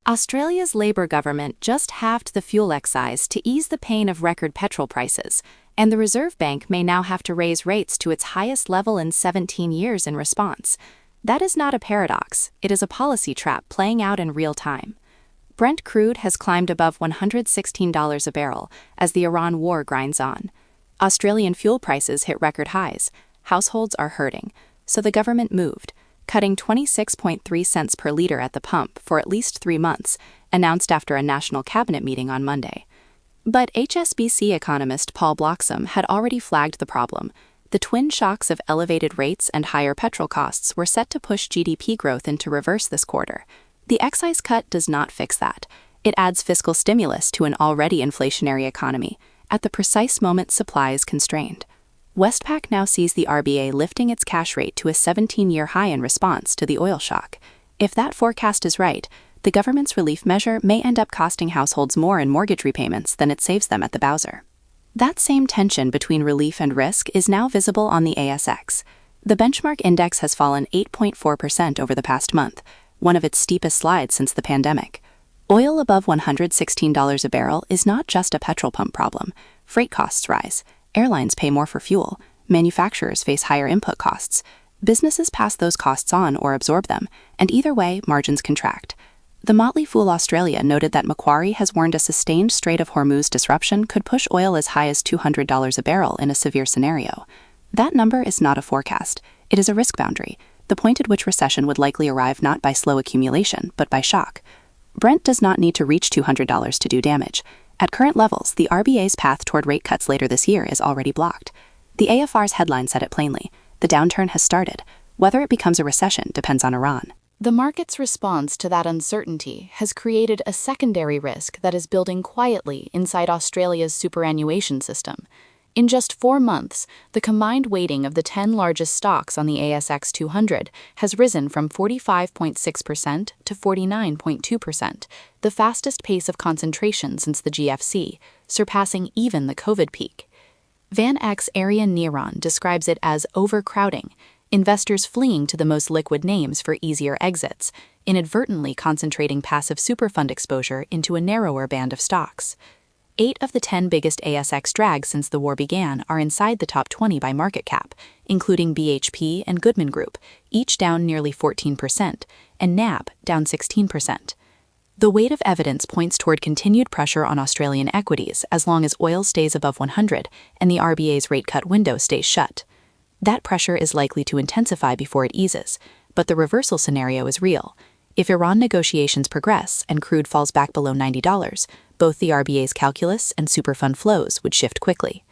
Australia's Labor government just halved the fuel excise to ease the pain of record petrol prices, and the Reserve Bank may now have to raise rates to its highest level in 17 years in response. That is not a paradox, it is a policy trap playing out in real time. Brent crude has climbed above $116 a barrel as the Iran war grinds on. Australian fuel prices hit record highs. Households are hurting, so the government moved, cutting 26.3 cents per litre at the pump for at least 3 months, announced after a national cabinet meeting on Monday. But HSBC economist Paul Bloxham had already flagged the problem. The twin shocks of elevated rates and higher petrol costs were set to push GDP growth into reverse this quarter. The excise cut does not fix that. It adds fiscal stimulus to an already inflationary economy, at the precise moment supply is constrained. Westpac now sees the RBA lifting its cash rate to a 17-year high in response to the oil shock. If that forecast is right, the government's relief measure may end up costing households more in mortgage repayments than it saves them at the Bowser. That same tension between relief and risk is now visible on the ASX. The benchmark index has fallen 8.4% over the past month, one of its steepest slides since the pandemic. Oil above $116 a barrel is not just a petrol pump problem. Freight costs rise. Airlines pay more for fuel. Manufacturers face higher input costs. Businesses pass those costs on or absorb them, and either way, margins contract. The Motley Fool Australia noted that Macquarie has warned a sustained Strait of Hormuz disruption could push oil as high as $200 a barrel in a severe scenario. That number is not a forecast. It is a risk boundary, the point at which recession would likely arrive not by slow accumulation, but by shock. Brent does not need to reach $200 to do damage. At current levels, the RBA's path toward rate cuts later this year is already blocked. The AFR's headline said it plainly. The downturn has started. Whether it becomes a recession depends on Iran. The market's response to that uncertainty has created a secondary risk that is building quietly inside Australia's superannuation system. In just 4 months, the combined weighting of the 10 largest stocks on the ASX 200 has risen from 45.6% to 49.2%, the fastest pace of concentration since the GFC, surpassing even the COVID peak. VanEck's Arian Neron describes it as overcrowding, investors fleeing to the most liquid names for easier exits, inadvertently concentrating passive superfund exposure into a narrower band of stocks. 8 of the 10 biggest ASX drags since the war began are inside the top 20 by market cap, including BHP and Goodman Group, each down nearly 14%, and NAB down 16%. The weight of evidence points toward continued pressure on Australian equities as long as oil stays above 100 and the RBA's rate cut window stays shut. That pressure is likely to intensify before it eases, but the reversal scenario is real. If Iran negotiations progress and crude falls back below $90, both the RBA's calculus and superfund flows would shift quickly.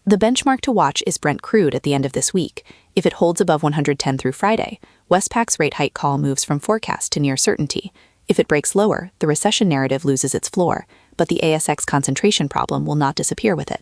The benchmark to watch is Brent crude at the end of this week. If it holds above 110 through Friday, Westpac's rate hike call moves from forecast to near certainty. If it breaks lower, the recession narrative loses its floor, but the ASX concentration problem will not disappear with it.